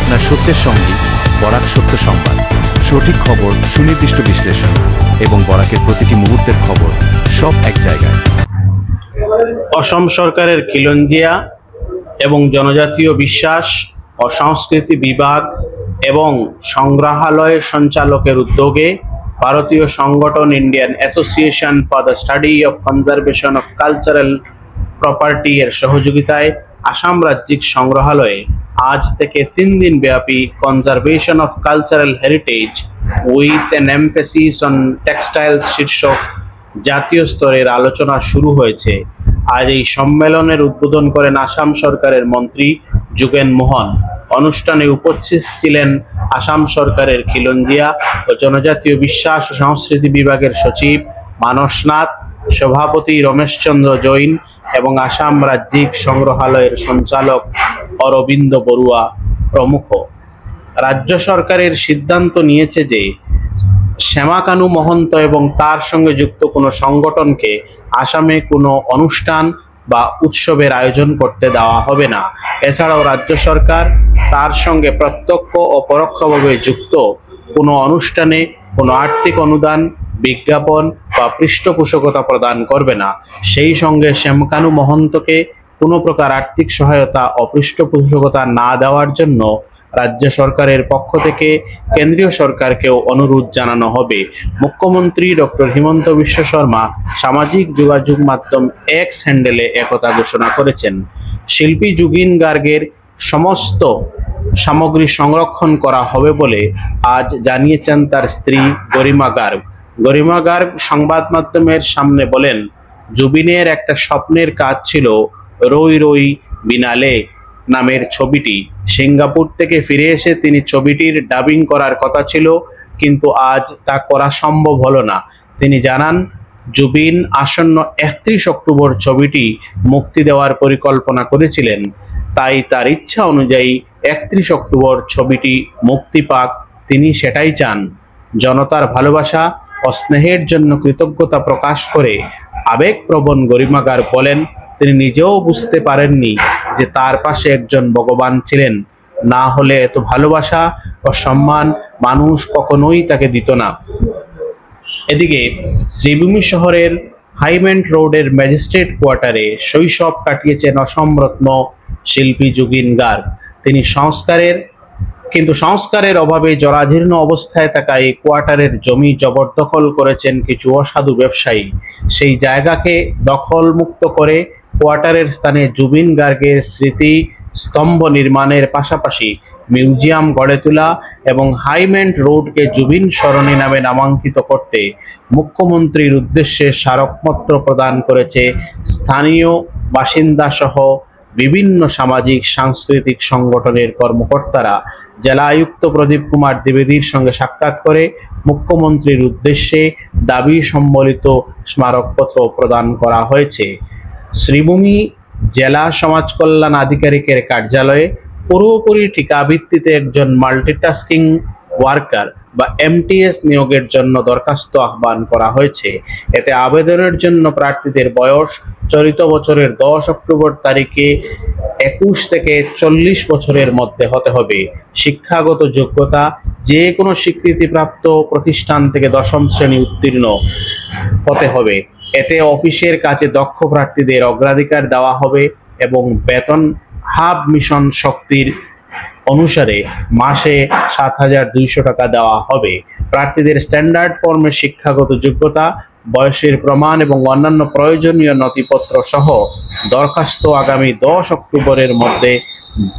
আপনার সত্যের সঙ্গী বরাক সত্য সংবাদ, সঠিক খবর, সুনির্দিষ্ট বিশ্লেষণ এবং বরাকের প্রতিটি মুহূর্তের খবর সব এক জায়গায়। অসম সরকারের খিলঞ্জিয়া এবং জনজাতীয় বিশ্বাস ও সংস্কৃতি বিভাগ এবং সংগ্রহালয় সঞ্চালকের উদ্যোগে ভারতীয় সংগঠন Indian association for the study of conservation of cultural property এর সহযোগিতায় আসাম রাজ্যিক সংগ্রহালয়ে আজ থেকে 3 দিন ব্যাপী conservation of cultural heritage with an emphasis on textiles শীর্ষক জাতীয় স্তরের আলোচনা শুরু হয়েছে। আজ এই সম্মেলনের উদ্বোধন করেন আসাম সরকারের মন্ত্রী যোগেন মোহন। অনুষ্ঠানে উপস্থিত ছিলেন আসাম সরকারের খিলঞ্জিয়া ও জনজাতীয় বিশ্বাস ও সংস্কৃতি বিভাগের সচিব মানস নাথ, সভাপতি রমেশচন্দ্র জৈন এবং আসাম রাজ্যিক সংগ্রহালয়ের সঞ্চালক অরবিন্দ বড়ুয়া প্রমুখ। রাজ্য সরকারের সিদ্ধান্ত নিয়েছে যে শ্যামা কানু মহন্ত এবং তার সঙ্গে যুক্ত কোনো সংগঠনকে আসামে কোনো অনুষ্ঠান বা উৎসবের আয়োজন করতে দেওয়া হবে না। এছাড়াও রাজ্য সরকার তার সঙ্গে প্রত্যক্ষ ও পরোক্ষভাবে যুক্ত কোনো অনুষ্ঠানে কোনো আর্থিক অনুদান, বিজ্ঞাপন বা পৃষ্ঠপোষকতা প্রদান করবে না। সেই সঙ্গে শ্যামকানু মহন্তকে কোনো প্রকার আর্থিক সহায়তা ও পৃষ্ঠপোষকতা না দেওয়ার জন্য রাজ্য সরকারের পক্ষ থেকে কেন্দ্রীয় সরকারকেও অনুরোধ জানানো হবে। মুখ্যমন্ত্রী ডক্টর হিমন্ত বিশ্ব শর্মা সামাজিক যোগাযোগ মাধ্যম এক্স হ্যান্ডেলে একথা ঘোষণা করেছেন। শিল্পী জুবিন গার্গের সমস্ত সামগ্রী সংরক্ষণ করা হবে বলে আজ জানিয়েছেন তার স্ত্রী গরিমা গার্গ। গরিমা গার্গ সংবাদ মাধ্যমের সামনে বলেন, জুবিনের একটা স্বপ্নের কাজ ছিল রই রই বিনালে নামের ছবিটি। সিঙ্গাপুর থেকে ফিরে এসে তিনি ছবিটির ডাবিং করার কথা ছিল, কিন্তু আজ তা করা সম্ভব হলো না। তিনি জানান, জুবিন আসন্ন 31 অক্টোবর ছবিটি মুক্তি দেওয়ার পরিকল্পনা করেছিলেন, তাই তার ইচ্ছা অনুযায়ী 31 অক্টোবর ছবিটি মুক্তি পাক, তিনি সেটাই চান। জনতার ভালোবাসা ও স্নেহের জন্য কৃতজ্ঞতা প্রকাশ করে আবেগপ্রবণ গরিমা গার্গ বলেন, তিনি নিজেও বুঝতে পারেননি যে তার পাশে একজন ভগবান ছিলেন, না হলে এত ভালোবাসা ও সম্মান মানুষ কখনোই তাকে দিত না। এদিকে শ্রীভূমি শহরের হাইমেন্ট রোডের ম্যাজিস্ট্রেট কোয়ার্টারে শৈশব কাটিয়েছেন অসমরত্ন শিল্পী জুবিন গার্গ। তিনি সংস্কারের অভাবে জরাজীর্ণ অবস্থায় থাকা এই কোয়ার্টারের জমি জবরদখল করেছেন কিছু অসাধু ব্যবসায়ী। সেই জায়গাকে দখল মুক্ত করে কোয়ার্টারের স্থানে জুবিন গার্গের স্মৃতি স্তম্ভ নির্মাণের পাশাপাশি মিউজিয়াম গড়ে তোলা এবং হাইমেন্ট রোডকে জুবিন সরণি নামে নামাঙ্কিত করতে মুখ্যমন্ত্রীর উদ্দেশ্যে স্মারকপত্র প্রদান করেছে স্থানীয় বাসিন্দা সহ বিভিন্ন সামাজিক সাংস্কৃতিক সংগঠনের কর্মকর্তারা। জেলা আয়ুক্ত প্রদীপ কুমার দ্বিবেদীর সঙ্গে সাক্ষাৎ করে মুখ্যমন্ত্রীর উদ্দেশ্যে দাবি সম্বলিত স্মারকপত্র প্রদান করা হয়েছে। শ্রীভূমি জেলা সমাজ কল্যাণ আধিকারিকের কার্যালয়ে পুরোপুরি ঠিকা ভিত্তিতে একজন মাল্টিটাস্কিং ওয়ার্কার বা এমটিএস নিয়োগের জন্য দরখাস্ত আহ্বান করা হয়েছে। এতে আবেদনের জন্য প্রার্থীদের বয়স চলিত বছরের 10 অক্টোবর তারিখে 21 থেকে 40 বছরের মধ্যে হতে হবে। শিক্ষাগত যোগ্যতা যে কোনো স্বীকৃতিপ্রাপ্ত প্রতিষ্ঠান থেকে 10ম শ্রেণী উত্তীর্ণ হতে হবে। এতে অফিসের কাজে দক্ষ প্রার্থীদের অগ্রাধিকার দেওয়া হবে এবং বেতন হাব মিশন শক্তির অনুসারে মাসে 7,200 টাকা দেওয়া হবে। প্রার্থীদের স্ট্যান্ডার্ড ফর্মে শিক্ষাগত যোগ্যতা, বয়সের প্রমাণ এবং অন্যান্য প্রয়োজনীয় নথিপত্র সহ দরখাস্ত আগামী 10 অক্টোবরের মধ্যে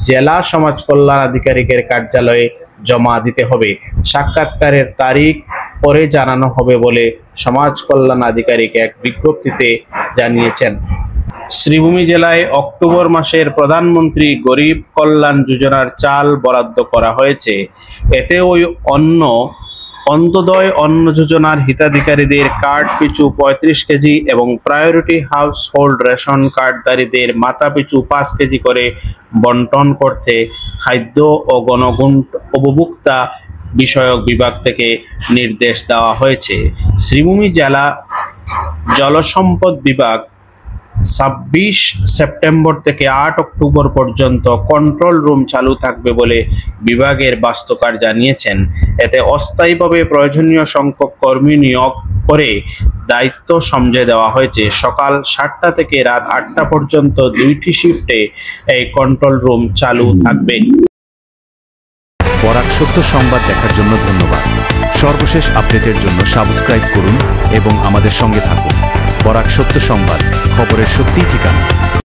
জেলা সমাজ কল্যাণ আধিকারিকের কার্যালয়ে জমা দিতে হবে। সাক্ষাৎকারের তারিখ পরে জানানো হবে বলে সমাজ কল্যাণ আধিকারিক এক বিজ্ঞপ্তিতে জানিয়েছেন। শ্রীভূমি জেলায় অক্টোবর মাসের প্রধানমন্ত্রী গরিব কল্যাণ যোজনার চাল বরাদ্দ করা হয়েছে। এতে ওই অন্তোদয় অন্ন যোজনার হিতাধিকারীদের কার্ড পিছু 35 কেজি এবং প্রায়োরিটি হাউস হোল্ড রেশন কার্ডধারীদের মাথা পিছু 5 কেজি করে বন্টন করতে খাদ্য ও গণউপভোক্তা বিষয়ক বিভাগ থেকে নির্দেশ দেওয়া হয়েছে। শ্রীভূমি জেলা জলসম্পদ বিভাগ 26 সেপ্টেম্বর থেকে 8 অক্টোবর পর্যন্ত কন্ট্রোল রুম চালু থাকবে বলে বিভাগের বাস্তুকার জানিয়েছেন। এতে অস্থায়ীভাবে প্রয়োজনীয় সংখ্যক কর্মী নিয়োগ করে দায়িত্ব সমঝে দেওয়া হয়েছে। সকাল 7টা থেকে রাত 8টা পর্যন্ত 2টি শিফটে এই কন্ট্রোল রুম চালু থাকবে। বরাক সত্য সংবাদ দেখার জন্য ধন্যবাদ। সর্বশেষ আপডেটের জন্য সাবস্ক্রাইব করুন এবং আমাদের সঙ্গে থাকুন। বরাক সত্য সংবাদ, খবরের সত্যি ঠিকানা।